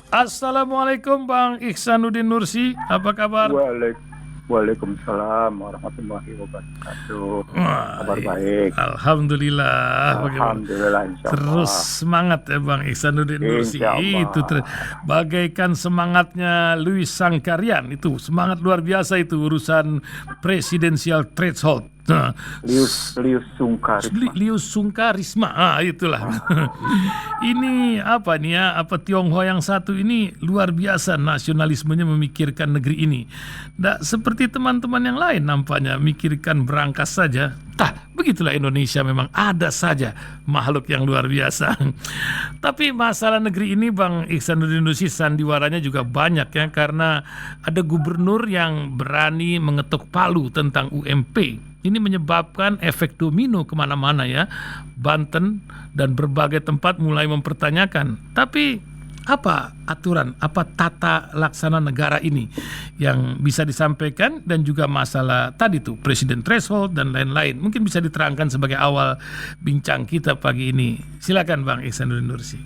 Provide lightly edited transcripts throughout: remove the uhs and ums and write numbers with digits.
Assalamualaikum Bang Ihsanuddin Nursi, apa kabar? Waalaikumsalam warahmatullahi wabarakatuh. Kabar Wah, baik. Alhamdulillah. Bagaimana? Alhamdulillah, Terus insyaallah. semangat ya Bang Ihsanuddin Nursi. Itu Insyaallah. bagaikan semangatnya Louis Sangkarian. Itu semangat luar biasa itu urusan presidensial threshold. Nah, Lius Sungkarisma. Lius Sungkarisma, itulah. Ini apa nih ya? Apa Tionghoa yang satu ini luar biasa nasionalismenya memikirkan negeri ini. Tidak seperti teman-teman yang lain nampaknya mikirkan berangkas saja. Begitulah Indonesia, memang ada saja makhluk yang luar biasa. Tapi masalah negeri ini Bang Ihsanuddin Nursi, sandiwaranya juga banyak ya, karena ada gubernur yang berani mengetuk palu tentang UMP. Ini menyebabkan efek domino kemana-mana ya. Banten dan berbagai tempat mulai mempertanyakan. Tapi apa aturan, apa tata laksana negara ini yang bisa disampaikan, dan juga masalah tadi tuh presiden threshold dan lain-lain. Mungkin bisa diterangkan sebagai awal bincang kita pagi ini. Silakan Bang Ihsanuddin Nursi.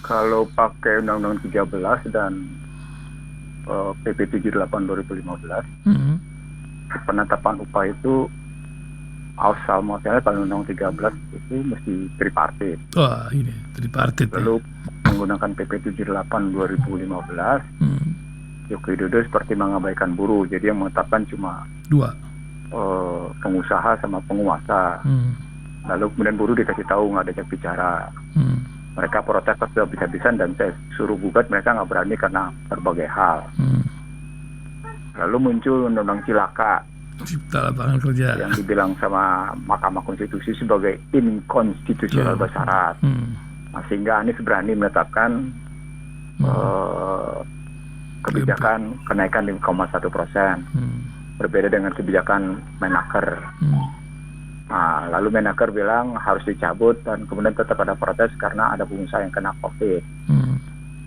Kalau pakai Undang-Undang 13 dan PP 78 2015, penetapan upah itu asal muasalnya kalau Undang-Undang 13 itu mesti tripartit. Wah, ini tripartit. Lalu menggunakan PP 78 2015, Joko Widodo seperti mengabaikan buruh. Jadi yang menetapkan cuma dua, pengusaha sama penguasa. Lalu kemudian buruh dikasih tahu nggak ada bicara. Mereka protes habis-habisan dan saya suruh gugat, mereka nggak berani karena berbagai hal. Lalu muncul Undang-Undang Cilaka, Cipta Lapangan Kerja, yang dibilang sama Mahkamah Konstitusi sebagai inkonstitusional bersyarat. Nah, sehingga Anies berani menetapkan kebijakan kenaikan 5,1%, berbeda dengan kebijakan Menaker. Nah, lalu Menaker bilang harus dicabut dan kemudian tetap ada protes karena ada pengusaha yang kena COVID.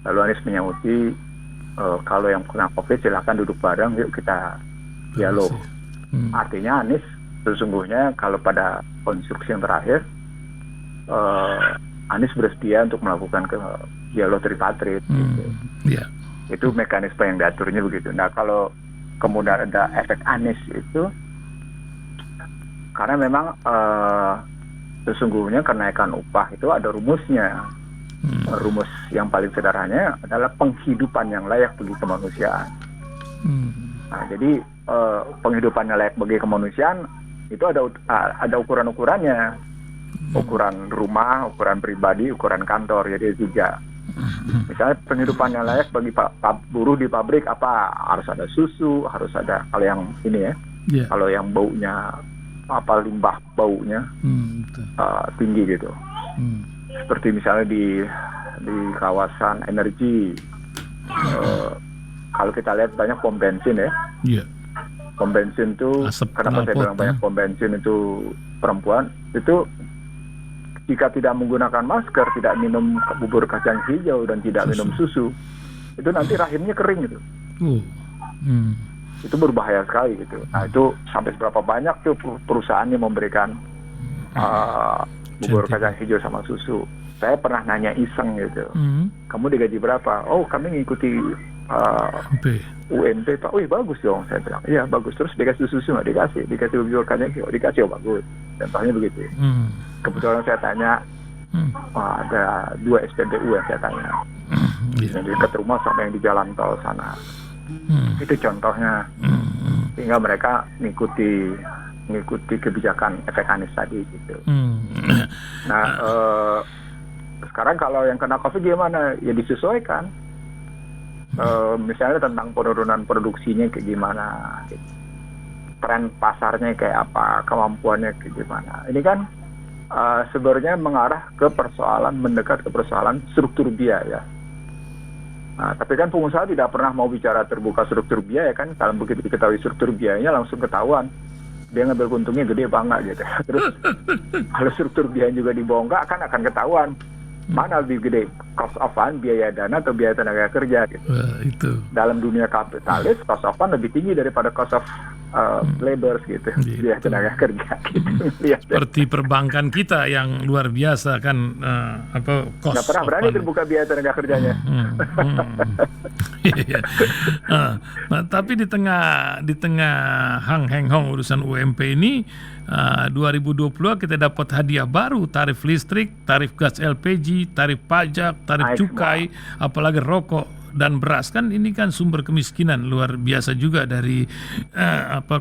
Lalu Anies menyauti, kalau yang kena COVID silakan duduk bareng, yuk kita dialog. Artinya Anies sesungguhnya kalau pada konstruksi yang terakhir, Anies bersedia untuk melakukan dialog tripartit. Gitu. Itu mekanisme yang diaturnya begitu. Nah, kalau kemudian ada efek Anies itu, karena memang sesungguhnya kenaikan upah itu ada rumusnya. Rumus yang paling sederhananya adalah penghidupan yang layak bagi kemanusiaan. Nah, jadi penghidupan yang layak bagi kemanusiaan itu ada ukuran-ukurannya. Ukuran rumah, ukuran pribadi, ukuran kantor. Jadi tiga. Misalnya penghidupan yang layak bagi buruh di pabrik apa? Harus ada susu, harus ada, kalau yang ini ya. Kalau yang baunya limbah baunya tinggi gitu. Seperti misalnya di kawasan energi, kalau kita lihat banyak pom bensin ya. Pom bensin itu, kenapa saya bilang banyak pom bensin itu perempuan, itu jika tidak menggunakan masker, tidak minum bubur kacang hijau dan tidak minum susu, itu nanti rahimnya kering gitu. Itu berbahaya sekali gitu. Nah, itu sampai seberapa banyak tuh perusahaan yang memberikan bubur kacang hijau sama susu. Saya pernah nanya iseng gitu, kamu digaji berapa? Oh, kami ngikuti UMP Pak. Wih, bagus dong, saya bilang. Iya, bagus. Terus dikasih susu nggak? Dikasih bubur kacang hijau, dikasih. Oh, bagus. Contohnya begitu. Kebetulan saya tanya, ada 2 SPBU yang saya tanya, yang di dekat rumah sama yang di jalan tol sana. Itu contohnya. Sehingga mereka mengikuti kebijakan efek Anies tadi gitu. Nah, sekarang kalau yang kena COVID gimana? Ya disesuaikan. Misalnya tentang penurunan produksinya kayak gimana, gitu. Tren pasarnya kayak apa, kemampuannya kayak gimana. Ini kan sebenarnya mengarah ke mendekat ke persoalan struktur biaya. Nah, tapi kan pengusaha tidak pernah mau bicara terbuka struktur biaya kan. Kalau begitu diketahui struktur biayanya langsung ketahuan dia ngambil untungnya gede apa enggak gitu. Terus kalau struktur biaya juga dibongkar kan akan ketahuan mana lebih gede, cost of fund, biaya dana atau biaya tenaga kerja gitu. Itu. Dalam dunia kapitalis, cost of fund lebih tinggi daripada cost of labor gitu, biaya tenaga kerja gitu. Seperti perbankan kita yang luar biasa kan, cost. Nggak pernah berani terbuka biaya tenaga kerjanya. Nah, tapi di tengah hang heng hong urusan UMP ini, 2020 kita dapat hadiah baru, tarif listrik, tarif gas LPG, tarif pajak, tarif cukai, apalagi rokok dan beras. Kan ini kan sumber kemiskinan luar biasa juga dari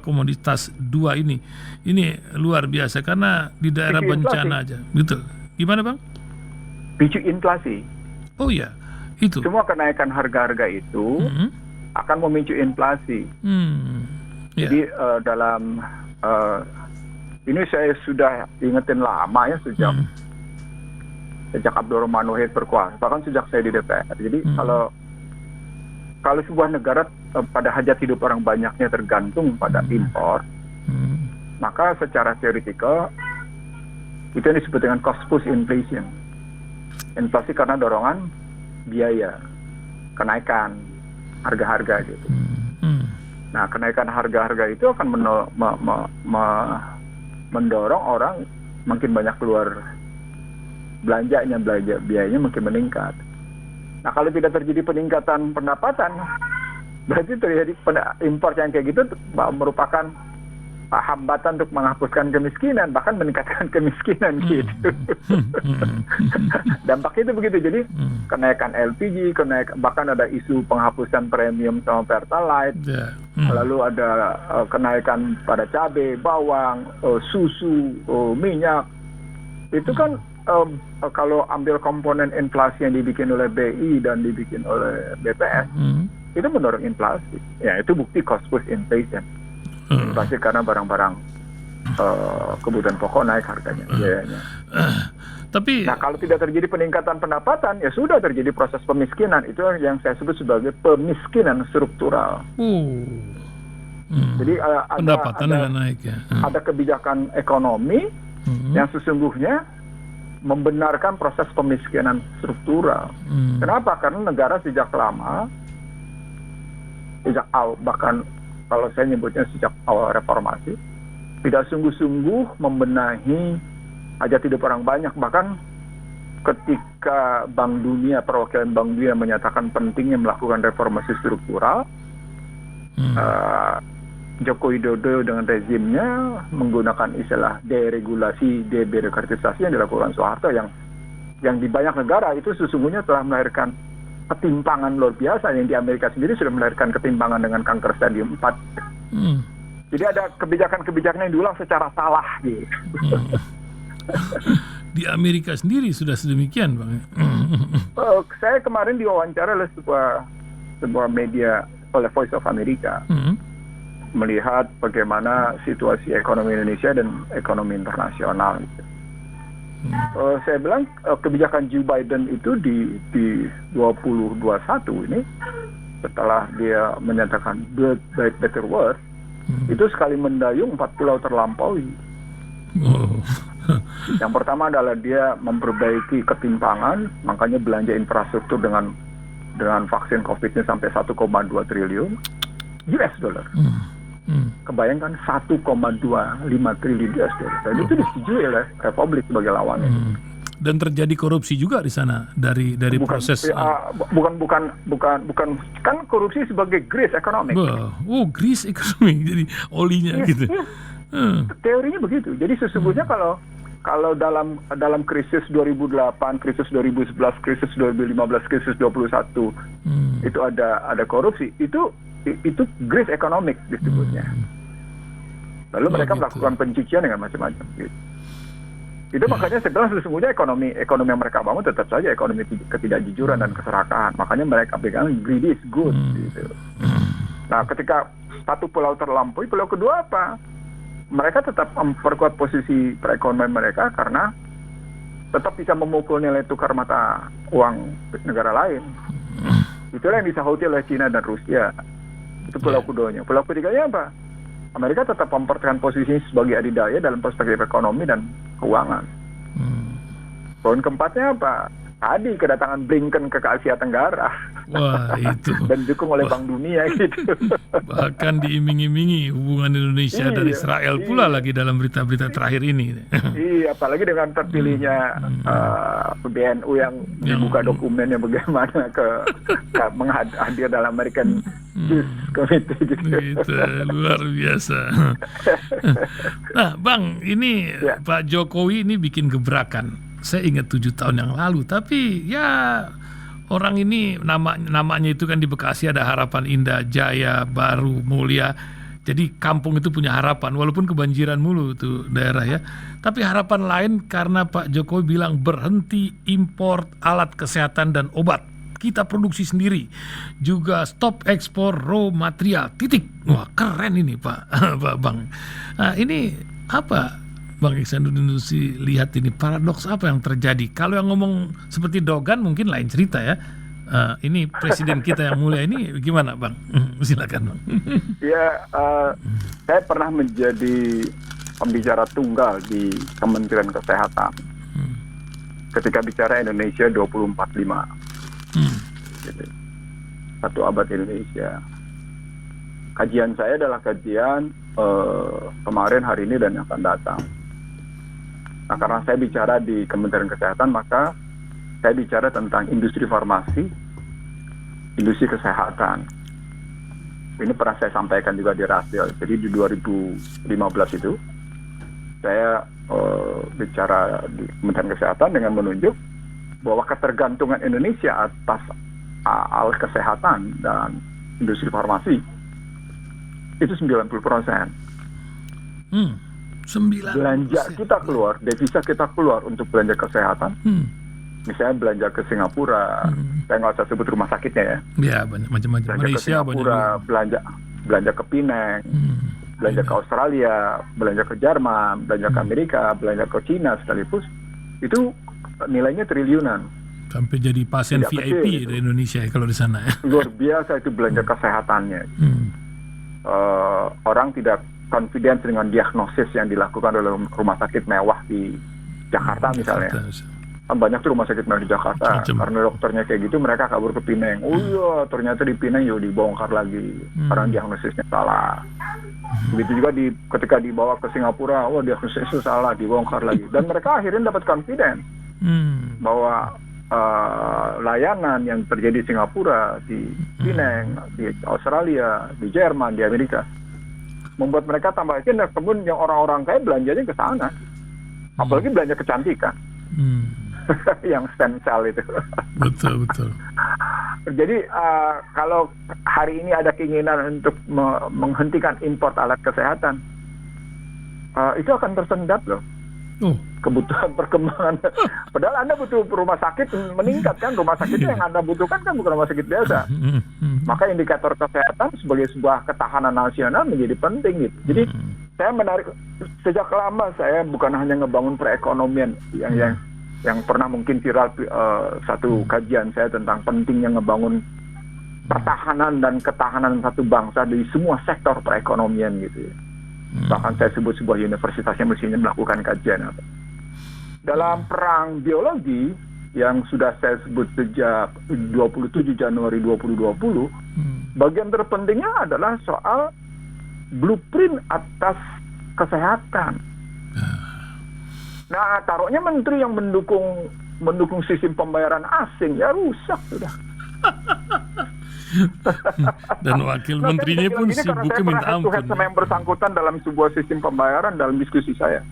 komoditas dua ini. Ini luar biasa karena di daerah bencana aja. Betul. Gimana Bang? Picu inflasi. Oh iya, itu. Semua kenaikan harga-harga itu akan memicu inflasi. Jadi dalam ini saya sudah ingetin lama ya sejak Abdurrahman Wahid berkuasa, bahkan sejak saya di DPR. Jadi kalau sebuah negara pada hajat hidup orang banyaknya tergantung pada impor, maka secara teoretikal itu yang disebut dengan cost push inflation. Inflasi karena dorongan biaya, kenaikan harga-harga gitu. Nah, kenaikan harga-harga itu akan mendorong orang makin banyak keluar biayanya makin meningkat. Nah, kalau tidak terjadi peningkatan pendapatan, berarti terjadi impor yang kayak gitu merupakan hambatan untuk menghapuskan kemiskinan, bahkan meningkatkan kemiskinan gitu. Dampaknya itu begitu. Jadi kenaikan LPG, bahkan ada isu penghapusan premium sama Pertalite, lalu ada kenaikan pada cabai, bawang, susu, minyak. Itu kan kalau ambil komponen inflasi yang dibikin oleh BI dan dibikin oleh BPS, itu mendorong inflasi. Ya, itu bukti cost push inflation. Inflasi karena barang-barang kebutuhan pokok naik harganya, biayanya. Nah, kalau tidak terjadi peningkatan pendapatan, ya sudah terjadi proses pemiskinan. Itu yang saya sebut sebagai pemiskinan struktural. Jadi pendapatan naik ya. Ada kebijakan ekonomi yang sesungguhnya membenarkan proses pemiskinan struktural. Kenapa? Karena negara sejak lama, bahkan kalau saya nyebutnya sejak awal reformasi, tidak sungguh-sungguh membenahi hajat hidup orang banyak. Bahkan ketika perwakilan Bank Dunia menyatakan pentingnya melakukan reformasi struktural, Joko Widodo dengan rezimnya menggunakan istilah deregulasi, debirokratisasi yang dilakukan Soeharto yang di banyak negara itu sesungguhnya telah melahirkan ketimpangan luar biasa. Yang di Amerika sendiri sudah melahirkan ketimpangan dengan kanker stadium 4. Jadi ada kebijakan-kebijakan yang diulang secara salah gitu. Di Amerika sendiri sudah sedemikian, Bang. Saya kemarin diwawancara oleh sebuah media, oleh Voice of America, melihat bagaimana situasi ekonomi Indonesia dan ekonomi internasional. Saya bilang kebijakan Joe Biden itu di 2021 ini, setelah dia menyatakan Build Back Better World, itu sekali mendayung 4 pulau terlampaui. Yang pertama adalah dia memperbaiki ketimpangan, makanya belanja infrastruktur dengan vaksin COVID-nya sampai 1,2 triliun US dollar. Kebayangkan 1,25 triliun US dollar. Dan itu disetujui oleh Republik sebagai lawannya. Dan terjadi korupsi juga di sana dari proses. Bukan kan korupsi sebagai grease economic. Grease economic, jadi olinya gitu. Teorinya begitu. Jadi sesungguhnya kalau dalam krisis 2008, krisis 2011, krisis 2015, krisis 2021 itu ada korupsi, itu grease economic disebutnya. Lalu mereka melakukan pencucian dengan macam-macam gitu. Itu makanya saya bilang sesungguhnya ekonomi yang mereka bangun tetap saja ekonomi ketidakjujuran dan keserakahan. Makanya mereka pegang greedy is good gitu. Nah, ketika satu pulau terlampaui, pulau kedua apa? Mereka tetap memperkuat posisi perekonomian mereka karena tetap bisa memukul nilai tukar mata uang negara lain. Itulah yang disahauti oleh Cina dan Rusia. Itu pulau keduanya. Pulau ketiganya apa? Amerika tetap mempertahankan posisi sebagai adidaya dalam perspektif ekonomi dan keuangan. Poin keempatnya apa? tadi kedatangan Blinken ke Asia Tenggara Wah, itu. dan didukung oleh Bank Dunia gitu. Bahkan diiming-imingi hubungan Indonesia dan Iya, Israel pula lagi dalam berita-berita terakhir ini. Iya, apalagi dengan terpilihnya PBNU yang membuka dokumennya bagaimana hadir dalam American Jews Committee gitu. Itu luar biasa. Nah, Bang, ini Ya. Pak Jokowi ini bikin gebrakan. Saya ingat 7 tahun yang lalu, tapi ya orang ini namanya itu kan di Bekasi ada harapan indah, jaya, baru, mulia. Jadi kampung itu punya harapan, walaupun kebanjiran mulu tuh daerah ya. Tapi harapan lain karena Pak Jokowi bilang berhenti impor alat kesehatan dan obat. Kita produksi sendiri. Juga stop ekspor raw material. Titik. Wah, keren ini Pak, Pak Bang. Nah, ini apa Bang Ihsanuddin lihat ini paradoks apa yang terjadi? Kalau yang ngomong seperti Dogan mungkin lain cerita ya. Ini presiden kita yang mulia ini gimana Bang? Silakan Bang. Ya, saya pernah menjadi pembicara tunggal di Kementerian Kesehatan ketika bicara Indonesia 2045. Gitu. Satu abad Indonesia. Kajian saya adalah kajian kemarin, hari ini, dan yang akan datang. Nah, karena saya bicara di Kementerian Kesehatan, maka saya bicara tentang industri farmasi, industri kesehatan. Ini pernah saya sampaikan juga di Rasio. Jadi di 2015 itu, saya bicara di Kementerian Kesehatan dengan menunjuk bahwa ketergantungan Indonesia atas alat kesehatan dan industri farmasi itu 90%. 9%. Belanja kita keluar, devisa kita keluar untuk belanja kesehatan. Misalnya belanja ke Singapura, saya nggak usah sebut rumah sakitnya ya. Ya, banyak macam-macam. Belanja ke Malaysia Singapura, banyak. belanja ke Penang, belanja ke Australia, belanja ke Jerman, belanja ke Amerika, belanja ke Cina sekalipun, itu nilainya triliunan. Sampai jadi pasien Tidak VIP kecil. di Indonesia ya, kalau di sana ya. Luar biasa itu belanja kesehatannya. Orang tidak confidence dengan diagnosis yang dilakukan oleh rumah sakit mewah di Jakarta misalnya. Banyak tuh rumah sakit mewah di Jakarta. Karena dokternya kayak gitu, mereka kabur ke Penang. Oh iya, ternyata di Penang dibongkar lagi karena diagnosisnya salah. Begitu juga ketika dibawa ke Singapura, diagnosisnya salah, dibongkar lagi. Dan mereka akhirnya dapat confidence bahwa layanan yang terjadi di Singapura, di Penang, di Australia, di Jerman, di Amerika, membuat mereka tambah yakin, dan kemudian yang orang-orang kaya belanjanya ke sana. Apalagi belanja kecantikan. Yang stem cell itu. Betul. Jadi kalau hari ini ada keinginan untuk menghentikan impor alat kesehatan, itu akan tersendat loh. Kebutuhan perkembangan. Padahal Anda butuh rumah sakit meningkat kan. Rumah sakit yang Anda butuhkan kan bukan rumah sakit biasa. Maka indikator kesehatan sebagai sebuah ketahanan nasional menjadi penting gitu. Jadi saya menarik, sejak lama saya bukan hanya ngebangun perekonomian yang pernah mungkin viral satu kajian saya tentang pentingnya ngebangun pertahanan dan ketahanan satu bangsa di semua sektor perekonomian gitu ya. Bahkan saya sebut sebuah universitas yang mestinya melakukan kajian apa. Dalam perang biologi yang sudah saya sebut sejak 27 Januari 2020, bagian terpentingnya adalah soal blueprint atas kesehatan. Nah, taruhnya menteri yang mendukung sistem pembayaran asing, ya rusak sudah. Dan wakil menterinya pun sibuknya minta ampun. Sama yang bersangkutan dalam sebuah sistem pembayaran dalam diskusi saya.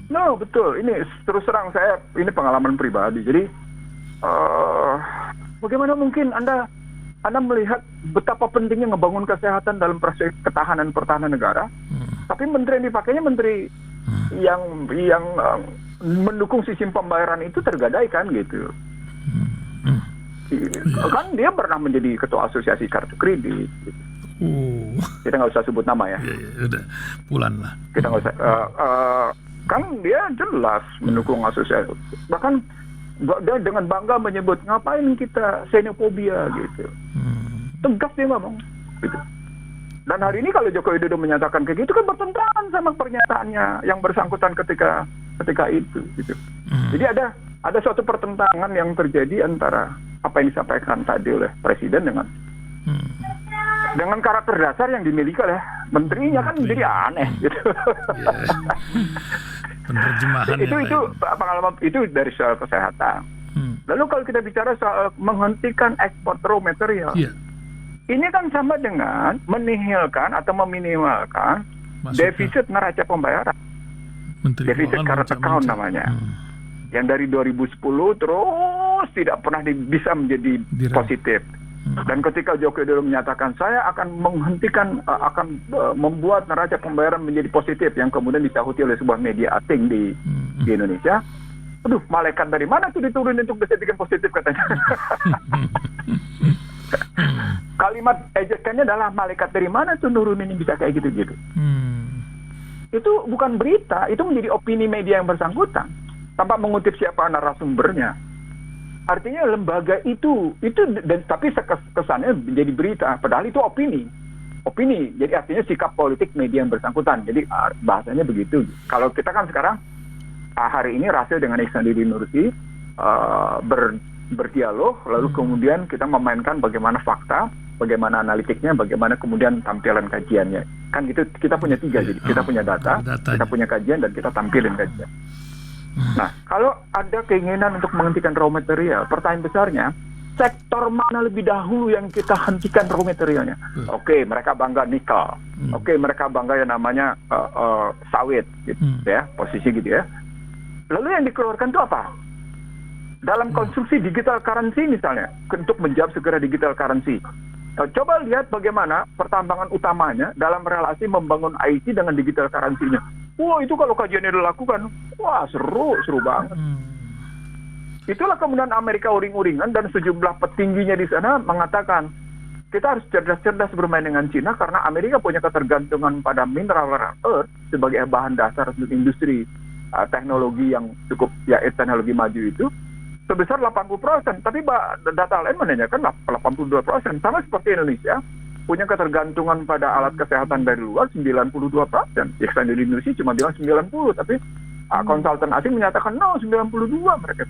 No, betul. Ini terus terang saya, ini pengalaman pribadi. Jadi, bagaimana mungkin Anda melihat betapa pentingnya ngebangun kesehatan dalam proses ketahanan pertahanan negara, tapi menteri yang dipakainya menteri yang mendukung sistem pembayaran itu tergadaikan gitu. Kan dia pernah menjadi ketua asosiasi kartu kredit. Gitu. Kita nggak usah sebut nama ya. Udah, pulan lah. Kita nggak usah. Kan dia jelas mendukung asosiasi. Bahkan dia dengan bangga menyebut ngapain kita xenofobia gitu. Tegas dia ngomong. Gitu. Dan hari ini kalau Joko Widodo menyatakan kayak gitu kan bertentangan sama pernyataannya yang bersangkutan ketika itu. Gitu. Jadi ada suatu pertentangan yang terjadi antara apa yang disampaikan tadi oleh Presiden dengan karakter dasar yang dimiliki oleh menterinya. Kan jadi aneh gitu. Penerjemahan itu pengalaman itu dari soal kesehatan. Lalu kalau kita bicara soal menghentikan ekspor raw material, ini kan sama dengan menihilkan atau meminimalkan defisit neraca pembayaran. Defisit current account namanya. Yang dari 2010 terus tidak pernah bisa menjadi positif. Dan ketika Joko Widodo menyatakan saya akan menghentikan, akan membuat neraca pembayaran menjadi positif, yang kemudian disahuti oleh sebuah media asing di Indonesia, aduh, malaikat dari mana tuh diturunin untuk bisa bikin positif katanya. Kalimat ejekannya adalah malaikat dari mana tuh nurunin yang bisa kayak gitu-gitu. Itu bukan berita, itu menjadi opini media yang bersangkutan tanpa mengutip siapa narasumbernya. Artinya lembaga itu dan tapi kesannya menjadi berita, padahal itu opini. Jadi artinya sikap politik media yang bersangkutan. Jadi bahasanya begitu. Kalau kita kan sekarang hari ini Rasil dengan Ihsanuddin Nursi berdialog, lalu kemudian kita memainkan bagaimana fakta, bagaimana analitiknya, bagaimana kemudian tampilan kajiannya. Kan gitu, kita punya 3, jadi kita punya data, kita punya kajian, dan kita tampilin kajian. Nah, kalau ada keinginan untuk menghentikan raw material, pertanyaan besarnya, sektor mana lebih dahulu yang kita hentikan raw materialnya? Oke, mereka bangga nikel. Oke, mereka bangga yang namanya sawit, gitu ya, posisi gitu ya. Lalu yang dikeluarkan itu apa? Dalam konstruksi digital currency misalnya, untuk menjawab segera digital currency. Coba lihat bagaimana pertambangan utamanya dalam relasi membangun IT dengan digital currency-nya. Wah, itu kalau kajiannya dilakukan, wah seru banget. Itulah kemudian Amerika uring-uringan dan sejumlah petingginya di sana mengatakan, kita harus cerdas-cerdas bermain dengan Cina karena Amerika punya ketergantungan pada mineral rare earth sebagai bahan dasar untuk industri teknologi yang cukup, ya teknologi maju itu, sebesar 80%. Tapi data lain menanyakan 82%. Sama seperti Indonesia, punya ketergantungan pada alat kesehatan dari luar 92%. Ihsanuddin Nursi cuma bilang 90, tapi konsultan asing menyatakan 92 mereka.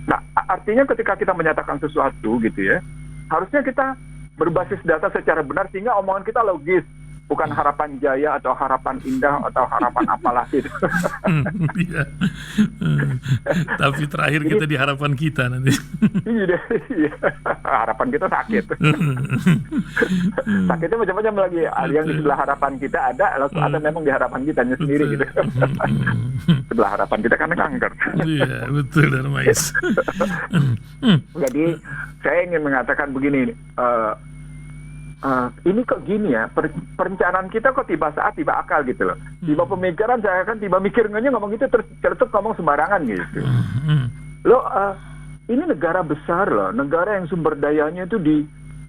Nah, artinya ketika kita menyatakan sesuatu gitu ya, harusnya kita berbasis data secara benar sehingga omongan kita logis. Bukan harapan jaya atau harapan indah atau harapan apalah gitu. Iya. Tapi terakhir kita di harapan kita nanti. Iya. Harapan kita sakit. Sakitnya macam-macam lagi. Yang di sebelah harapan kita ada memang di harapan kita sendiri gitu. Sebelah harapan kita kan kanker. Iya, betul Darmais. Jadi saya ingin mengatakan begini. Ini kok gini ya, perencanaan kita kok tiba saat tiba akal gitu loh. Tiba pemikiran saya kan tiba mikir ngomong gitu terus ceretuk ngomong sembarangan gitu. Ini negara besar loh, negara yang sumber dayanya itu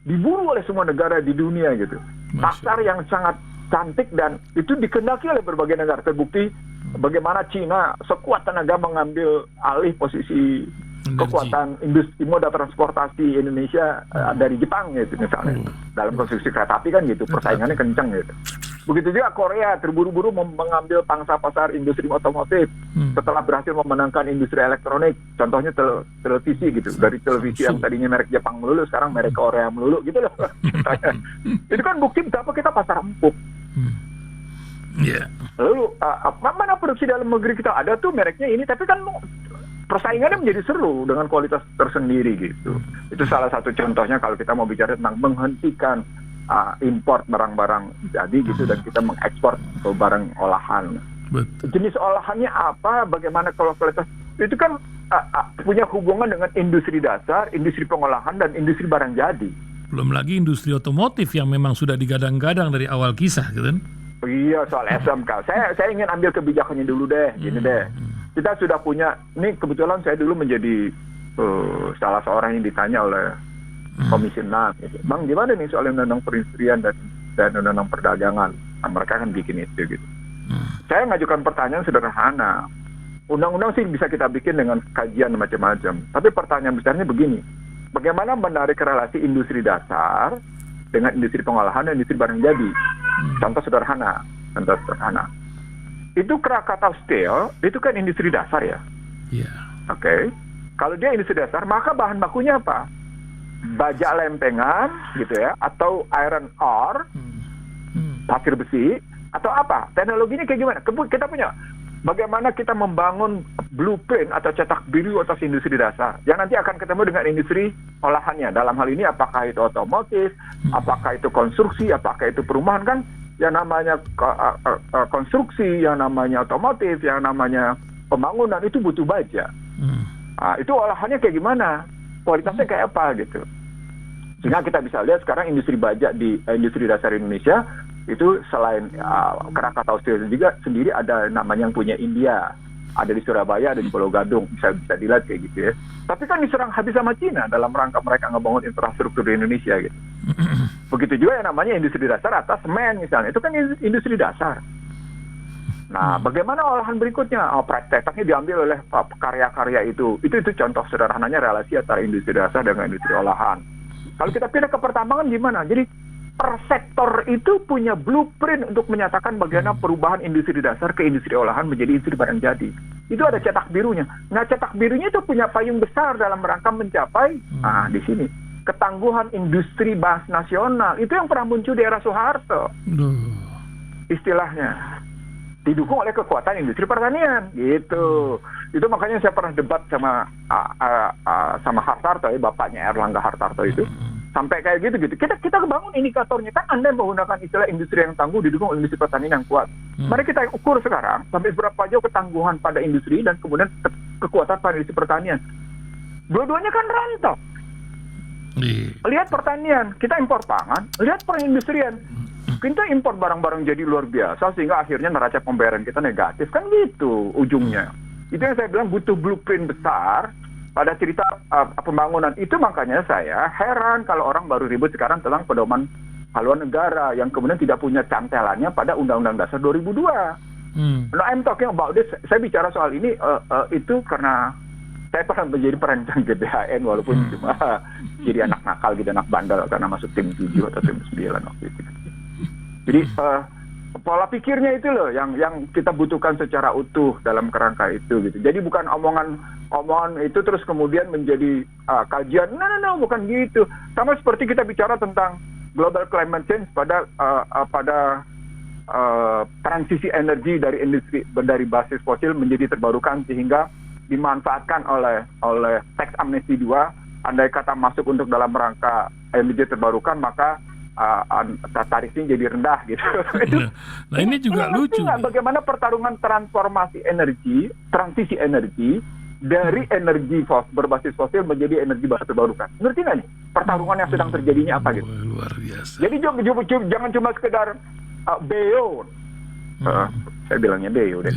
diburu oleh semua negara di dunia gitu. Pasar yang sangat cantik dan itu dikendaki oleh berbagai negara. Terbukti bagaimana Cina sekuat tenaga mengambil alih posisi kekuatan industri moda transportasi Indonesia dari Jepang gitu misalnya. Dalam konstruksi kereta api kan gitu, persaingannya kencang gitu. Begitu juga Korea terburu-buru mengambil pangsa pasar industri otomotif setelah berhasil memenangkan industri elektronik. Contohnya televisi gitu. Dari televisi yang tadinya merek Jepang melulu sekarang merek Korea melulu gitu loh. Itu kan bukti betapa kita pasar empuk. Lalu mana produksi dalam negeri kita ada tuh mereknya ini, tapi kan persaingannya menjadi seru dengan kualitas tersendiri gitu. Itu salah satu contohnya kalau kita mau bicara tentang menghentikan import barang-barang jadi gitu dan kita mengekspor ke barang olahan. Betul. Jenis olahannya apa, bagaimana kalau kualitas, itu kan punya hubungan dengan industri dasar, industri pengolahan, dan industri barang jadi. Belum lagi industri otomotif yang memang sudah digadang-gadang dari awal kisah gitu kan. Iya, soal SMK. Saya ingin ambil kebijakannya dulu deh, gini deh. Kita sudah punya, ini kebetulan saya dulu menjadi salah seorang yang ditanya oleh Komisi 6. Gitu. Bang, gimana nih soal undang-undang perindustrian dan undang-undang perdagangan? Nah, mereka kan bikin itu gitu. Saya ngajukan pertanyaan sederhana. Undang-undang sih bisa kita bikin dengan kajian macam-macam. Tapi pertanyaan besarnya begini. Bagaimana menarik relasi industri dasar dengan industri pengolahan dan industri barang jadi? Contoh sederhana. Itu Krakatau Steel, itu kan industri dasar ya. Oke. Kalau dia industri dasar, maka bahan bakunya apa? Baja lempengan, gitu ya, atau iron ore, pasir besi, atau apa? Teknologinya kayak gimana? Kita punya. Bagaimana kita membangun blueprint atau cetak biru atas industri dasar yang nanti akan ketemu dengan industri olahannya. Dalam hal ini apakah itu otomotif, apakah itu konstruksi, apakah itu perumahan, kan yang namanya konstruksi, yang namanya otomotif, yang namanya pembangunan itu butuh baja. Nah, itu olahannya kayak gimana? Kualitasnya kayak apa gitu. Sehingga kita bisa lihat sekarang industri baja di industri dasar Indonesia itu selain Krakatau Steel juga sendiri ada namanya yang punya India, ada di Surabaya, ada di Pulau Gadung, bisa dilihat kayak gitu ya. Tapi kan diserang habis sama Cina dalam rangka mereka ngebangun infrastruktur di Indonesia gitu. Begitu juga yang namanya industri dasar atas semen misalnya, itu kan industri dasar. Nah, bagaimana olahan berikutnya? Prakteknya diambil oleh karya-karya itu. Itu contoh sederhananya relasi antara industri dasar dengan industri olahan. Kalau kita pindah ke pertambangan gimana? Jadi per sektor itu punya blueprint untuk menyatakan bagaimana perubahan industri dasar ke industri olahan menjadi industri barang jadi. Itu ada cetak birunya. Nah, cetak birunya itu punya payung besar dalam rangka mencapai, di sini, ketangguhan industri bahas nasional. Itu yang pernah muncul di era Soeharto. Istilahnya. Didukung oleh kekuatan industri pertanian, gitu. Itu makanya saya pernah debat sama Hartarto, bapaknya Erlangga Hartarto itu. Sampai kayak gitu. Kita bangun indikatornya, kan Anda menggunakan istilah industri yang tangguh didukung oleh industri pertanian yang kuat. Mari kita ukur sekarang sampai berapa jauh ketangguhan pada industri dan kemudian kekuatan pada industri pertanian. Dua-duanya kan rantau. Lihat pertanian, kita impor pangan. Lihat perindustrian, kita impor barang-barang jadi luar biasa sehingga akhirnya neraca pembayaran kita negatif, kan gitu ujungnya. Itu yang saya bilang butuh blueprint besar pada cerita pembangunan itu. Makanya saya heran kalau orang baru ribut sekarang tentang pedoman haluan negara yang kemudian tidak punya cantelannya pada Undang-Undang Dasar 2002. No, I'm talking about this. Saya bicara soal ini itu karena saya pernah menjadi perancang GBHN walaupun cuma jadi anak nakal gitu, anak bandel karena masuk tim 7 atau tim 9 waktu itu. Jadi pola pikirnya itu loh yang kita butuhkan secara utuh dalam kerangka itu gitu. Jadi bukan omongan itu terus kemudian menjadi kajian. No, bukan gitu. Sama seperti kita bicara tentang global climate change pada transisi energi dari industri dari basis fosil menjadi terbarukan sehingga dimanfaatkan oleh tax amnesty 2. Andai kata masuk untuk dalam rangka energi terbarukan maka tarifnya jadi rendah gitu. Nah ini juga lucu. Bagaimana pertarungan transformasi energi, transisi energi dari energi berbasis fosil menjadi energi baru terbarukan. Ngerti nggak nih pertarungan yang sedang terjadinya apa gitu? Luar biasa. Jadi jangan cuma sekedar beo. Saya bilangnya beo deh.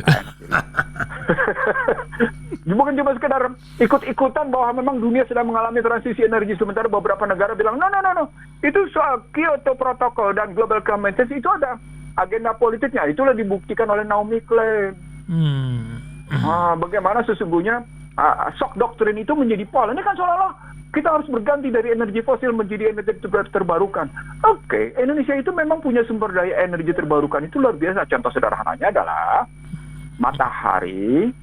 Bukan cuma sekedar ikut-ikutan bahwa memang dunia sedang mengalami transisi energi, sementara beberapa negara bilang no. Itu soal Kyoto Protocol dan Global Climate Change itu ada agenda politiknya. Itulah dibuktikan oleh Naomi Klein. Bagaimana sesungguhnya shock doctrine itu menjadi pola. Ini kan seolah-olah kita harus berganti dari energi fosil menjadi energi terbarukan. Oke, Indonesia itu memang punya sumber daya energi terbarukan itu luar biasa. Contoh sederhananya adalah matahari,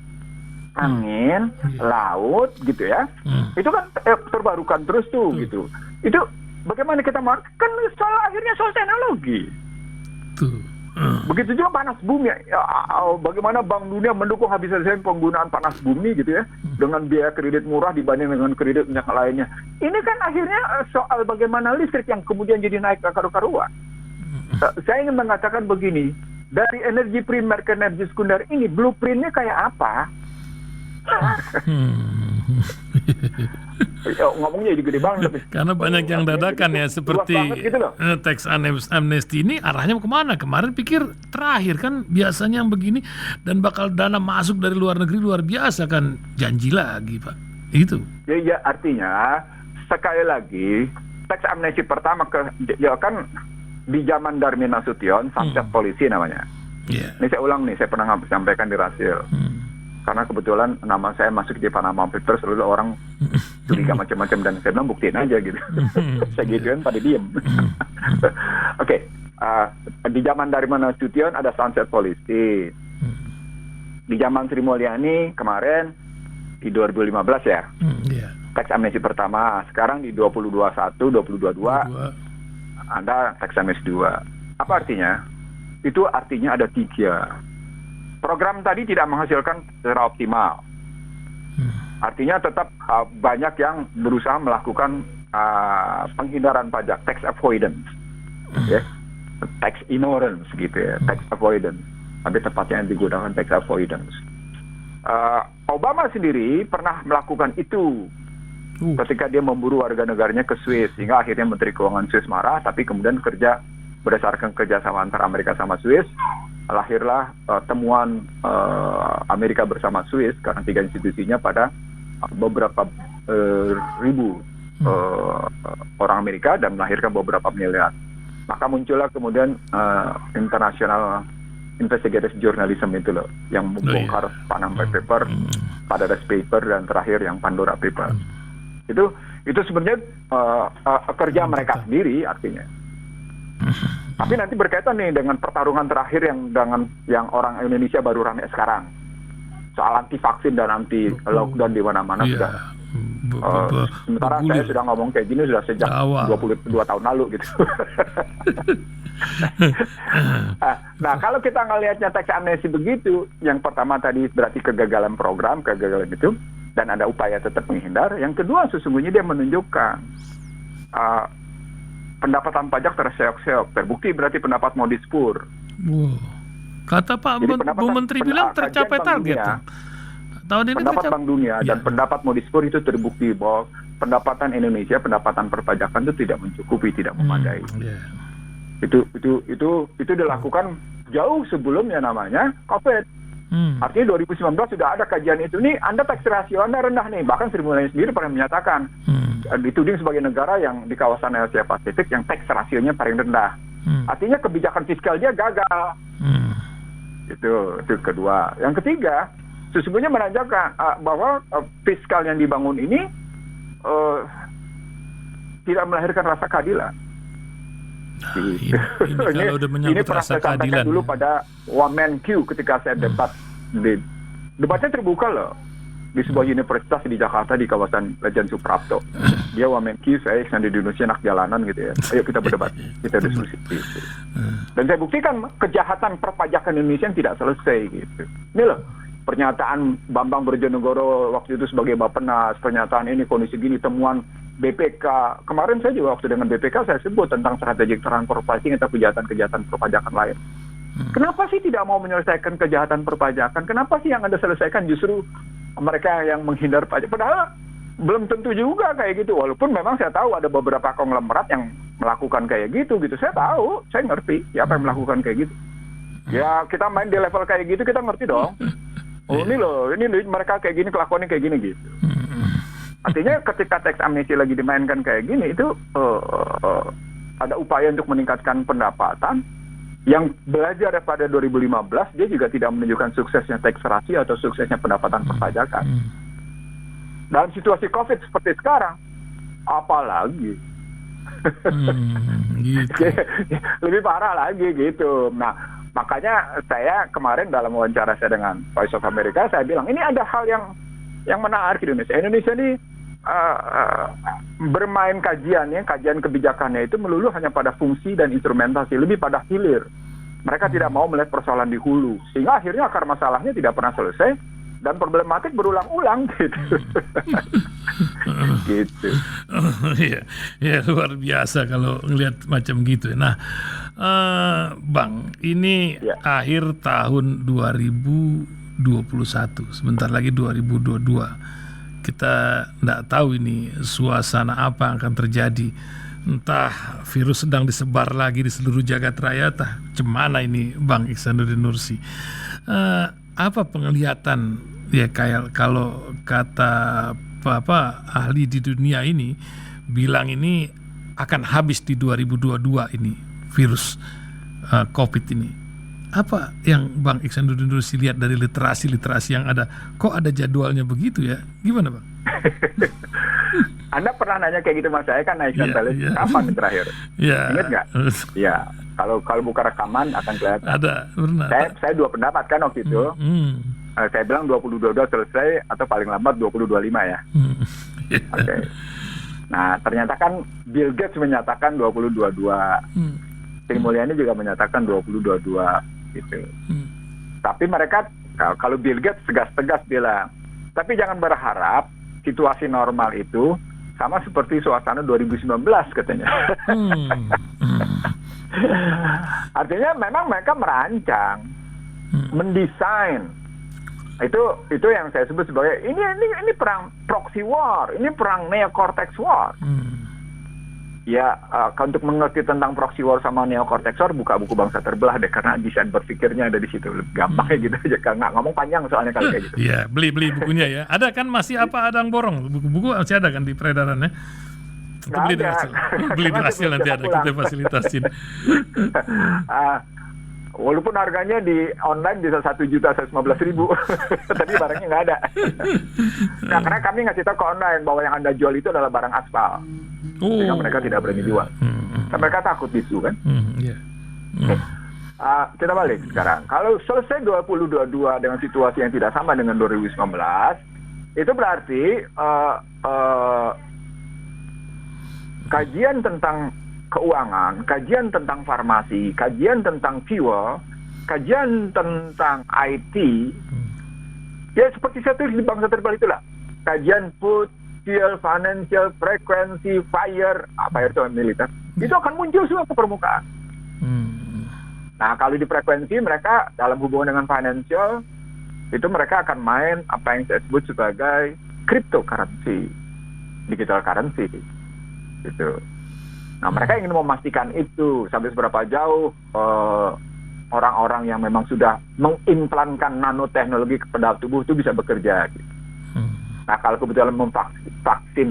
angin, laut, gitu ya. Itu kan terbarukan terus tuh, gitu. Itu bagaimana kita kan akhirnya soal teknologi. Begitu juga panas bumi. Bagaimana Bank Dunia mendukung habis-habisan penggunaan panas bumi gitu ya, dengan biaya kredit murah dibanding dengan kredit yang lainnya. Ini kan akhirnya soal bagaimana listrik yang kemudian jadi naik ke karu-karuan. Saya ingin mengatakan begini, dari energi primer ke energi sekunder ini blueprintnya kayak apa? Ngomongnya jadi gede banget. Karena banyak yang dadakan ya, seperti gitu tax amnesty ini arahnya kemana? Kemarin pikir terakhir kan biasanya yang begini dan bakal dana masuk dari luar negeri luar biasa kan, janji lagi Pak. Itu. Ya artinya sekali lagi tax amnesty pertama kan di zaman Darmin Nasution, sunset polisi namanya. Ini saya ulang nih, saya pernah sampaikan di Rasil. Karena kebetulan nama saya masuk di Panama Papers, lalu orang curiga macam-macam dan saya bilang buktiin aja gitu. Saya gituin pada diem. Oke, di zaman Darmin Nasution ada sunset policy. Di zaman Sri Mulyani kemarin di 2015 ya. Iya. Tax amnesty pertama. Sekarang di 2021, 2022 Dua. ada tax amnesty 2. Apa artinya? Itu artinya ada 3. Program tadi tidak menghasilkan secara optimal. Artinya tetap banyak yang berusaha melakukan penghindaran pajak, tax avoidance, ya, tax ignorance gitu ya, tax avoidance. Tapi tepatnya yang digunakan tax avoidance. Obama sendiri pernah melakukan itu ketika dia memburu warga negaranya ke Swiss, sehingga akhirnya Menteri Keuangan Swiss marah, tapi kemudian berdasarkan kerjasama antara Amerika sama Swiss, lahirlah temuan Amerika bersama Swiss karena 3 institusinya pada beberapa ribu orang Amerika dan melahirkan beberapa miliar. Maka muncullah kemudian International Investigative Journalism itu loh, yang membongkar Panama Paper, Paradise Paper, dan terakhir yang Pandora Paper. Itu sebenarnya kerja mereka sendiri artinya. Tapi nanti berkaitan nih dengan pertarungan terakhir yang orang Indonesia baru ramai sekarang, soal anti vaksin dan anti lockdown di mana-mana sudah. Sementara saya sudah ngomong kayak gini sudah sejak 22 tahun lalu gitu. Nah, kalau kita ngelihatnya tax amnesty begitu, yang pertama tadi berarti kegagalan program, kegagalan itu, dan ada upaya tetap menghindar. Yang kedua sesungguhnya dia menunjukkan pendapatan pajak terseok-seok, terbukti berarti pendapat Modispur. Kata Pak Bu Menteri bilang tercapai target. Tahun ini pendapat Bank Dunia dan pendapat Modispur itu terbukti bahwa pendapatan Indonesia, pendapatan perpajakan itu tidak mencukupi, tidak memadai. Itu dilakukan jauh sebelum yang namanya COVID. Artinya 2019 sudah ada kajian itu. Nih, Anda tax ratio Anda rendah nih. Bahkan Sri Mulyani sendiri pernah menyatakan dituding sebagai negara yang di kawasan Asia Pasifik yang tax rasionya paling rendah. Artinya kebijakan fiskal dia gagal. Itu kedua. Yang ketiga, sesungguhnya menandakan bahwa fiskal yang dibangun ini tidak melahirkan rasa keadilan. Ini kalau udah menyangkut rasa keadilan. Dulu pada One Man Q ketika saya debatnya terbuka loh di sebuah universitas di Jakarta di kawasan Lejen Suprapto. Dia One Man Q, saya di Indonesia anak jalanan gitu ya. Ayo kita berdebat, kita diskusi. Gitu. Dan saya buktikan kejahatan perpajakan Indonesia yang tidak selesai gitu. Ini loh pernyataan Bambang Brojonegoro waktu itu sebagai Bappenas, pernyataan ini kondisi gini, temuan BPK. Kemarin saya juga waktu dengan BPK saya sebut tentang strategic transfer pricing atau kejahatan-kejahatan perpajakan lain. Kenapa sih tidak mau menyelesaikan kejahatan perpajakan? Kenapa sih yang Anda selesaikan justru mereka yang menghindar pajak? Padahal belum tentu juga kayak gitu. Walaupun memang saya tahu ada beberapa konglomerat yang melakukan kayak gitu. Saya tahu, saya ngerti siapa yang melakukan kayak gitu. Ya kita main di level kayak gitu kita ngerti dong. Oh ini loh, ini mereka kayak gini, kelakuannya kayak gini gitu. Artinya ketika tax amnesty lagi dimainkan kayak gini, itu ada upaya untuk meningkatkan pendapatan. Yang belajar daripada 2015, dia juga tidak menunjukkan suksesnya tax ratio atau suksesnya pendapatan perpajakan. Dalam situasi COVID seperti sekarang, apalagi. Gitu. Lebih parah lagi gitu. Nah, makanya saya kemarin dalam wawancara saya dengan Voice of America, saya bilang ini ada hal yang menarik di Indonesia. Indonesia ini bermain kajian kebijakannya itu melulu hanya pada fungsi dan instrumentasi, lebih pada hilir. Mereka tidak mau melihat persoalan di hulu, sehingga akhirnya akar masalahnya tidak pernah selesai dan problematik berulang-ulang gitu. Gitu. Ya luar biasa kalau ngelihat macam gitu. Nah, Bang, ini akhir tahun 2021, sebentar lagi 2022. Kita tidak tahu ini suasana apa yang akan terjadi. Entah virus sedang disebar lagi di seluruh jagat raya, entah cemana ini Bang Ihsanuddin Nursi. Apa penglihatan ya kayak kalau kata ahli di dunia ini bilang ini akan habis di 2022 ini virus COVID ini. Apa yang Bang Ihsanuddin Nursi lihat dari literasi yang ada? Kok ada jadwalnya begitu ya? Gimana Bang? Anda pernah nanya kayak gitu mas saya kan naik kapan terakhir? Ingat nggak? Ya, kalau buka rekaman akan kelihatan. Ada, pernah. Saya dua pendapat kan waktu itu. saya bilang 2022 selesai atau paling lambat 2025 ya. Oke. Nah, ternyata kan Bill Gates menyatakan 2022. Sri Mulyani juga menyatakan 2022 gitu. Tapi mereka, kalau Bill Gates tegas-tegas bilang, tapi jangan berharap situasi normal itu sama seperti suasana 2019 katanya. Artinya memang mereka merancang, mendesain. Itu yang saya sebut sebagai ini perang proxy war, ini perang neocortex war. Ya, untuk mengerti tentang proxy war sama neocortex war, buka buku Bangsa Terbelah deh, karena desain berpikirnya ada di situ. Gampang gitu aja, nggak ngomong panjang soalnya kalau kayak gitu. Iya, beli bukunya ya. Ada kan masih apa Adang borong? Buku-buku masih ada kan di peredarannya? Atau beli di hasil? Beli di hasil nanti ada, kita fasilitasin. Walaupun harganya di online bisa 1.115.000, tapi barangnya nggak ada. Nah, karena kami ngasih tahu ke online bahwa yang Anda jual itu adalah barang aspal, sehingga mereka tidak berani jual. Karena mereka takut bisu kan. Kita balik sekarang. Kalau selesai 2022 dengan situasi yang tidak sama dengan 2019, itu berarti kajian tentang keuangan, kajian tentang farmasi, kajian tentang fuel, kajian tentang IT, ya seperti saya tulis di Bangsa Terbelah itulah. Kajian food, fuel, financial, frekuensi, fire itu militer, itu akan muncul semua ke permukaan. Nah, kalau di frekuensi mereka dalam hubungan dengan financial, itu mereka akan main apa yang saya sebut sebagai cryptocurrency, digital currency, gitu. Nah, mereka ingin memastikan itu sampai seberapa jauh orang-orang yang memang sudah mengimplankan nanoteknologi kepada tubuh itu bisa bekerja. Gitu. Nah, kalau kebetulan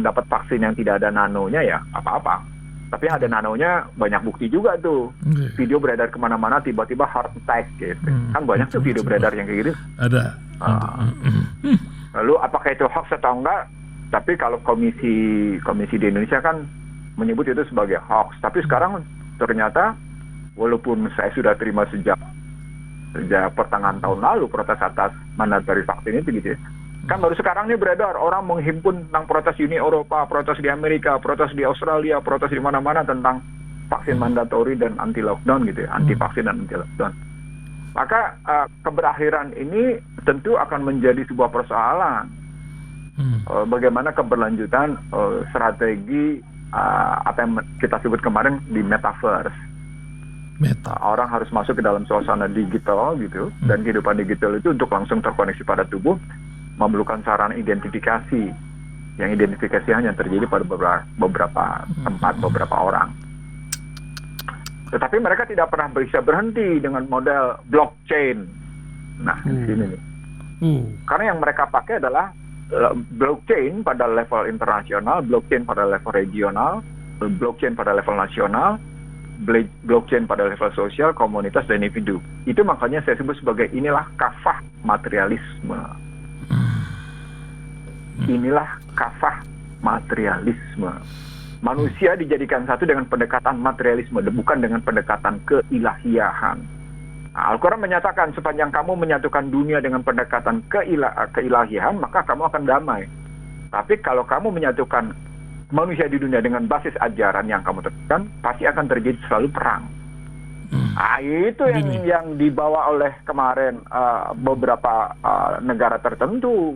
dapat vaksin yang tidak ada nanonya ya apa-apa. Tapi yang ada nanonya banyak bukti juga tuh. Video beredar kemana-mana tiba-tiba heart attack gitu. Kan banyak tuh video beredar yang kayak gitu. Ada. Lalu apakah itu hoax atau enggak? Tapi kalau komisi di Indonesia kan menyebut itu sebagai hoax. Tapi sekarang ternyata walaupun saya sudah terima sejak pertengahan tahun lalu protes atas mandatory vaksin itu gitu ya. Kan baru sekarang nih beredar orang menghimpun tentang protes Uni Eropa, protes di Amerika, protes di Australia, protes di mana-mana tentang vaksin mandatory dan anti lockdown gitu ya, anti vaksin dan anti lockdown. Maka keberakhiran ini tentu akan menjadi sebuah persoalan. Bagaimana keberlanjutan strategi apa yang kita sebut kemarin di metaverse. Orang harus masuk ke dalam suasana digital gitu, dan kehidupan digital itu untuk langsung terkoneksi pada tubuh memerlukan sarana identifikasi, yang identifikasi hanya terjadi pada beberapa tempat, beberapa orang. Tetapi mereka tidak pernah bisa berhenti dengan model blockchain. Nah, di sini nih. Karena yang mereka pakai adalah blockchain pada level internasional, blockchain pada level regional, blockchain pada level nasional, blockchain pada level sosial, komunitas, dan individu. Itu makanya saya sebut sebagai inilah kafah materialisme. Inilah kafah materialisme. Manusia dijadikan satu dengan pendekatan materialisme, bukan dengan pendekatan keilahiahan. Al-Quran menyatakan sepanjang kamu menyatukan dunia dengan pendekatan keilahian, maka kamu akan damai. Tapi kalau kamu menyatukan manusia di dunia dengan basis ajaran yang kamu tetapkan, pasti akan terjadi selalu perang. Itu yang dibawa oleh kemarin beberapa negara tertentu,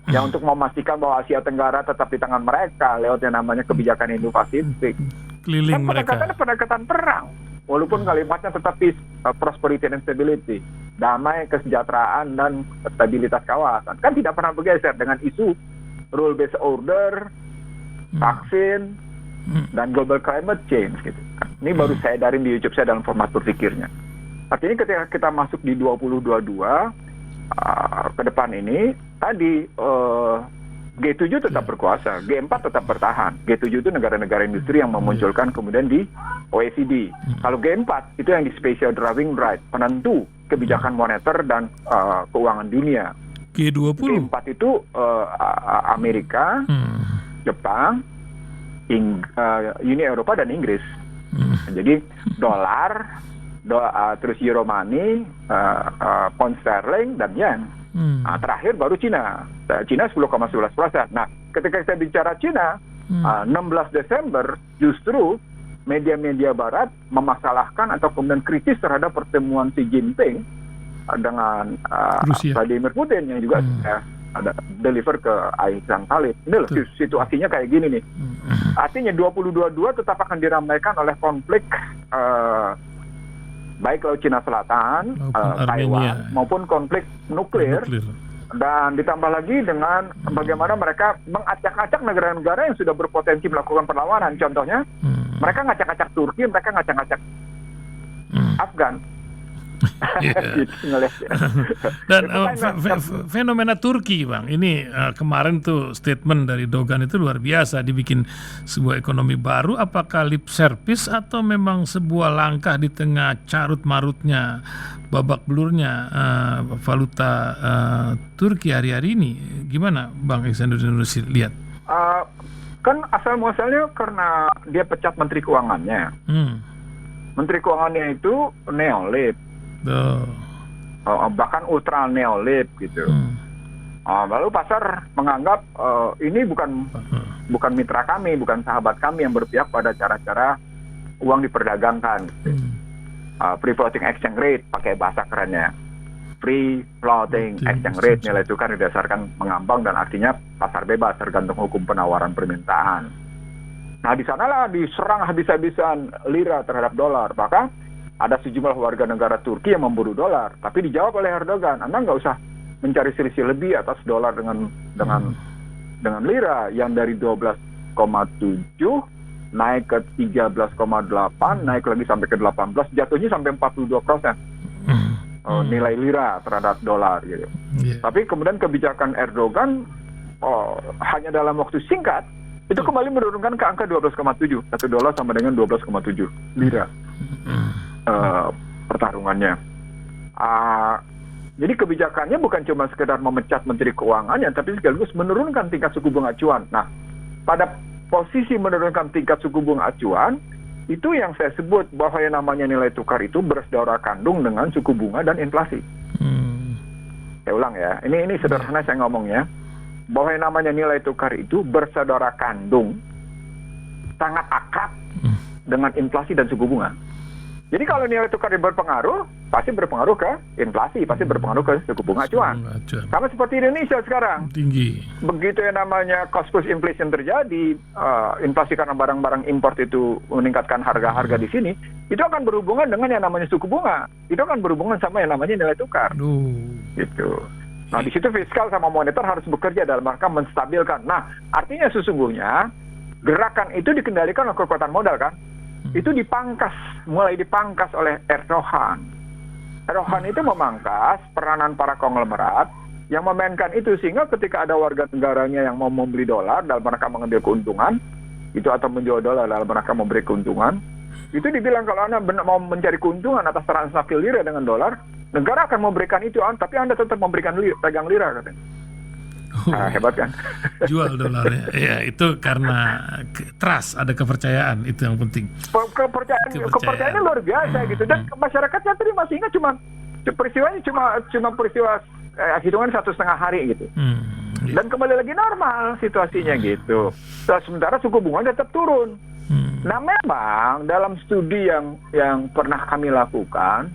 yang untuk memastikan bahwa Asia Tenggara tetap di tangan mereka lewat yang namanya kebijakan Indo-Pasifik. Keliling mereka. Pendekatan perang. Walaupun kalimatnya tetap peace, prosperity and stability, damai, kesejahteraan, dan stabilitas kawasan. Kan tidak pernah bergeser dengan isu rule based order, vaksin, dan global climate change. Gitu. Ini baru saya darin di YouTube saya dalam format berpikirnya. Artinya ketika kita masuk di 2022, ke depan ini, tadi G7 tetap berkuasa, G4 tetap bertahan. G7 itu negara-negara industri yang memunculkan kemudian di OECD. Kalau G4 itu yang di special driving right, penentu kebijakan moneter dan keuangan dunia. G20. G4 itu Amerika, Jepang, Uni Eropa, dan Inggris. Jadi dolar, terus euro money, pound sterling, dan yen. Nah, terakhir baru Cina. Cina 10,11%. Nah, ketika kita bicara Cina, 16 Desember justru media-media Barat memasalahkan atau kemudian kritis terhadap pertemuan Xi Jinping dengan Vladimir Putin yang juga ada deliver ke Aisan Khalid. Ini loh situasinya kayak gini nih. Artinya 2022 tetap akan diramaikan oleh konflik baik Laut Cina Selatan, Taiwan, maupun konflik nuklir. Dan ditambah lagi dengan bagaimana mereka mengacak-acak negara-negara yang sudah berpotensi melakukan perlawanan. Contohnya, mereka ngacak-acak Turki, mereka ngacak-acak Afgan. Dan fenomena Turki, Bang, ini kemarin tuh statement dari Dogan itu luar biasa, dibikin sebuah ekonomi baru. Apakah lip service atau memang sebuah langkah di tengah carut marutnya, babak belurnya valuta Turki hari-hari ini? Gimana Bang Iksan Nusi lihat? Kan asal muasalnya karena dia pecat Menteri Keuangannya. Menteri Keuangannya itu neolib. Bahkan ultra neolib gitu. Lalu pasar menganggap ini bukan mitra kami, bukan sahabat kami yang berpihak pada cara-cara uang diperdagangkan. Free floating exchange rate, pakai bahasa kerennya. Free floating exchange rate, nilai tukar didasarkan mengambang dan artinya pasar bebas tergantung hukum penawaran permintaan. Nah, di sanalah diserang habis-habisan lira terhadap dolar. Bahkan ada sejumlah warga negara Turki yang memburu dolar, tapi dijawab oleh Erdogan, Anda nggak usah mencari selisih lebih atas dolar dengan lira yang dari 12,7 naik ke 13,8, naik lagi sampai ke 18, jatuhnya sampai 42% nilai lira terhadap dolar gitu. Tapi kemudian kebijakan Erdogan hanya dalam waktu singkat itu kembali menurunkan ke angka 12,7, $1 sama dengan 12,7 lira. Pertarungannya. Jadi kebijakannya bukan cuma sekedar memecat Menteri Keuangannya, tapi sekaligus menurunkan tingkat suku bunga acuan. Nah, pada posisi menurunkan tingkat suku bunga acuan, itu yang saya sebut bahwa yang namanya nilai tukar itu bersaudara kandung dengan suku bunga dan inflasi. Saya ulang ya, ini sederhana saya ngomongnya, bahwa yang namanya nilai tukar itu bersaudara kandung, sangat akrab dengan inflasi dan suku bunga. Jadi kalau nilai tukar berpengaruh, pasti berpengaruh ke inflasi, pasti berpengaruh ke suku bunga acuan. Sama seperti Indonesia sekarang. Tinggi. Begitu yang namanya cost push inflation terjadi, inflasi karena barang-barang import itu meningkatkan harga-harga di sini, itu akan berhubungan dengan yang namanya suku bunga. Itu akan berhubungan sama yang namanya nilai tukar. Gitu. Nah, di situ fiskal sama moneter harus bekerja dalam rangka menstabilkan. Nah, artinya sesungguhnya gerakan itu dikendalikan oleh kekuatan modal kan? Itu mulai dipangkas oleh Erdogan. Erdogan itu memangkas peranan para konglomerat yang memainkan itu, sehingga ketika ada warga negaranya yang mau membeli dolar dalam rangka mengambil keuntungan itu atau menjual dolar dalam rangka memberi keuntungan, itu dibilang kalau Anda mau mencari keuntungan atas transaksi lira dengan dolar, negara akan memberikan itu, tapi Anda tetap memberikan pegang lira katanya. Hebat kan? Jual dolarnya. Ya, itu karena trust, ada kepercayaan, itu yang penting. Kepercayaannya luar biasa gitu, dan masyarakatnya terima, sehingga peristiwanya cuma peristiwa hitungan 1,5 hari gitu. Dan kembali lagi normal situasinya gitu. Sementara suku bunga tetap turun. Nah, memang dalam studi yang pernah kami lakukan,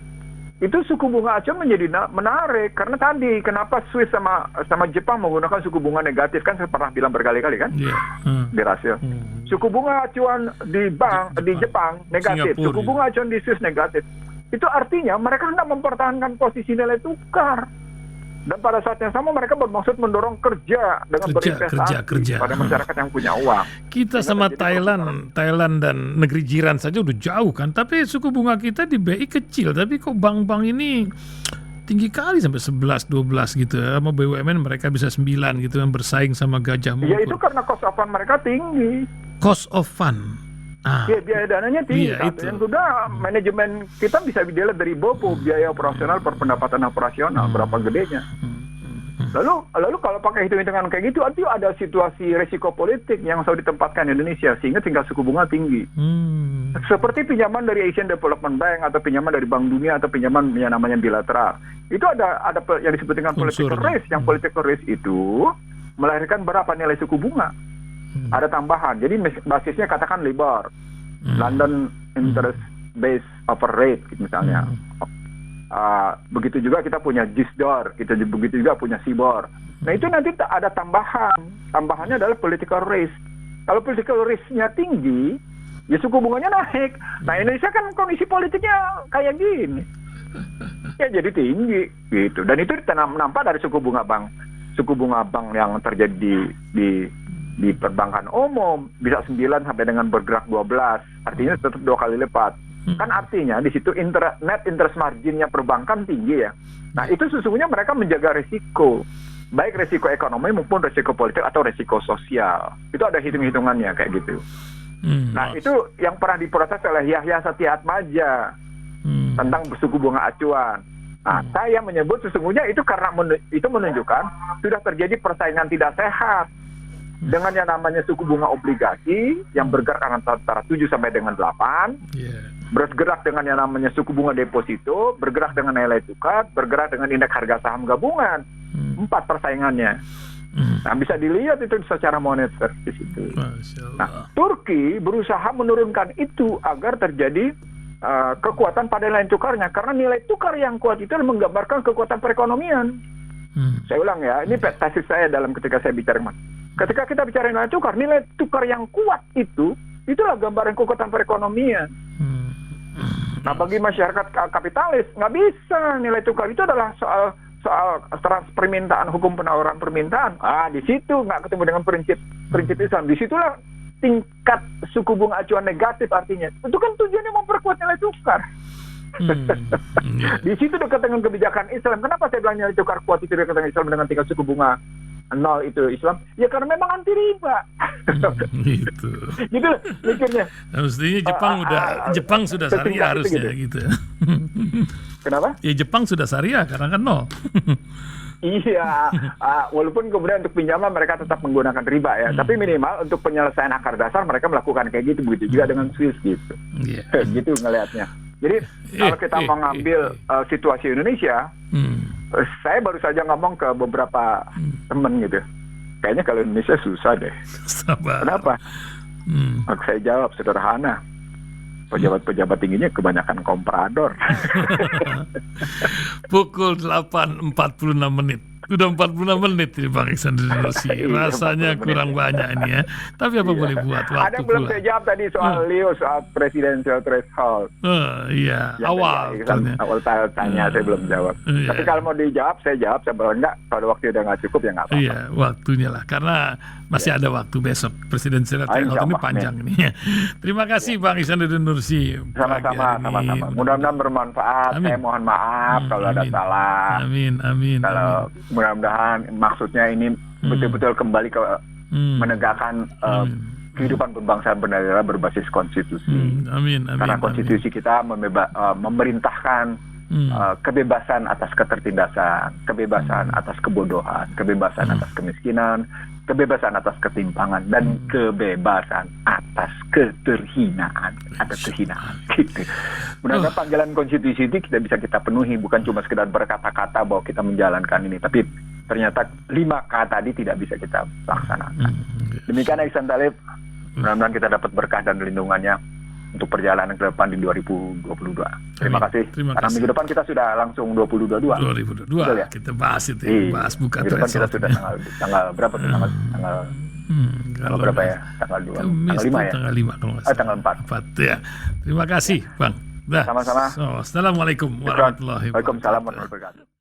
itu suku bunga acuan menjadi menarik karena tadi kenapa Swiss sama Jepang menggunakan suku bunga negatif, kan saya pernah bilang berkali-kali kan di rasio. Suku bunga acuan di Jepang negatif, Singapura, suku bunga acuan di Swiss negatif. Itu artinya mereka hendak mempertahankan posisi nilai tukar. Dan pada saat yang sama mereka bermaksud mendorong kerja dengan berinvestasi pada masyarakat yang punya uang. Kita sama Thailand dan negeri jiran saja udah jauh kan, tapi suku bunga kita di BI kecil, tapi kok bank-bank ini tinggi kali sampai 11-12 gitu ya. Sama BUMN mereka bisa 9 gitu yang bersaing sama Gajah Mungkur. Ya itu karena cost of fund mereka tinggi. Cost of fund. Ya, biaya dananya tinggi. Yang sudah manajemen kita bisa dilihat dari BOPO, biaya operasional per pendapatan operasional berapa gedenya. Lalu kalau pakai hitung-hitungan kayak gitu, itu ada situasi resiko politik yang selalu ditempatkan Indonesia sehingga tingkat suku bunga tinggi. Seperti pinjaman dari Asian Development Bank atau pinjaman dari Bank Dunia atau pinjaman yang namanya bilateral. Itu ada yang disebut dengan political risk. Yang political risk itu melahirkan berapa nilai suku bunga. Ada tambahan. Jadi basisnya katakan LIBOR, London Interest Based Offer Rate misalnya. Begitu juga kita punya GISDOR, kita begitu juga punya SIBOR. Nah itu nanti ada tambahan. Tambahannya adalah political risk. Kalau political risk-nya tinggi, ya suku bunganya naik. Nah Indonesia kan kondisi politiknya kayak gini. Ya jadi tinggi gitu. Dan itu nampak dari suku bunga bank. Suku bunga bank yang terjadi di perbankan umum bisa 9 sampai dengan bergerak 12. Artinya tetap 2 kali lipat. Kan artinya di situ net interest marginnya perbankan tinggi ya. Nah itu sesungguhnya mereka menjaga risiko, baik risiko ekonomi maupun risiko politik atau risiko sosial. Itu ada hitung-hitungannya kayak gitu. Nah itu yang pernah diproses oleh Yahya Setiatmaja tentang suku bunga acuan. Nah saya menyebut sesungguhnya itu karena itu menunjukkan sudah terjadi persaingan tidak sehat dengan yang namanya suku bunga obligasi yang bergerak antara 7 sampai dengan 8. Bergerak dengan yang namanya suku bunga deposito, bergerak dengan nilai tukar, bergerak dengan indeks harga saham gabungan. 4 persaingannya. Nah, bisa dilihat itu secara moneter di situ. Nah, Turki berusaha menurunkan itu agar terjadi kekuatan pada nilai tukarnya, karena nilai tukar yang kuat itu menggambarkan kekuatan perekonomian. Saya ulang ya, ini tesis saya dalam ketika saya bicara. Ketika kita bicara nilai tukar yang kuat itulah gambaran kekuatan perekonomian. Nah bagi masyarakat kapitalis nggak bisa, nilai tukar itu adalah soal permintaan, hukum penawaran permintaan. Di situ nggak ketemu dengan prinsip Islam. Disitulah tingkat suku bunga acuan negatif artinya. Itu kan tujuannya memperkuat nilai tukar. Di situ dekat dengan kebijakan Islam. Kenapa saya bilang nilai tukar kuat itu dekat dengan Islam dengan tingkat suku bunga 0 itu Islam? Ya karena memang anti riba. Gitu. Gitu mikirnya. Nah, mestinya Jepang sudah syariah harusnya gitu. Kenapa? Ya Jepang sudah syariah karena kan 0. Iya, walaupun kemudian untuk pinjaman mereka tetap menggunakan riba ya, tapi minimal untuk penyelesaian akar dasar mereka melakukan kayak gitu, begitu juga dengan Swiss gitu. Gitu ngelihatnya. Jadi kalau kita mau ngambil situasi Indonesia, saya baru saja ngomong ke beberapa teman gitu. Kayaknya kalau Indonesia susah deh. Sabar. Kenapa? Maka saya jawab sederhana. Pejabat-pejabat tingginya kebanyakan komprador. Pukul 8.46 menit. Udah 46 menit ini Bang Iksan Nursi. Rasanya kurang banyak ini ya. Tapi apa boleh buat waktu. Ada yang belum saya jawab tadi soal Leo, soal presidential threshold. Iya, awal tanya saya belum jawab. Tapi kalau mau dijawab, saya jawab. Saya bilang enggak, kalau waktu udah nggak cukup ya nggak apa-apa. Iya, waktunya lah. Karena masih ada waktu besok. Presidential threshold ini panjang nih. Terima kasih Bang Iksan Nursi. Sama-sama. Mudah-mudahan bermanfaat. Saya mohon maaf kalau ada salah. Amin. Kalau mudah-mudahan maksudnya ini betul-betul kembali ke menegakkan kehidupan berbangsa bernegara berbasis konstitusi. Amin. Karena konstitusi kita memerintahkan kebebasan atas ketertindasan, kebebasan atas kebodohan, kebebasan atas kemiskinan, kebebasan atas ketimpangan, dan kebebasan atas keterhinaan atau kehinaan. Gitu. Mudah-mudahan panggilan konstitusi itu kita penuhi, bukan cuma sekedar berkata-kata bahwa kita menjalankan ini, tapi ternyata 5K tadi tidak bisa kita laksanakan. Demikian Iksan Talib, mudah-mudahan kita dapat berkah dan lindungannya untuk perjalanan ke depan di 2022. Terima kasih. Karena minggu depan kita sudah langsung 2022. 2022 ya? Kita bahas itu, bahas buka minggu depan kita sudah tanggal berapa tuh? Tanggal berapa ya? Tanggal 2. Tanggal 5 ya? Tanggal 5 kalau nggak salah. Tanggal 4 ya. Terima kasih Bang. Sama-sama. Assalamualaikum warahmatullahi wabarakatuh. Waalaikumsalam warahmatullahi wabarakatuh.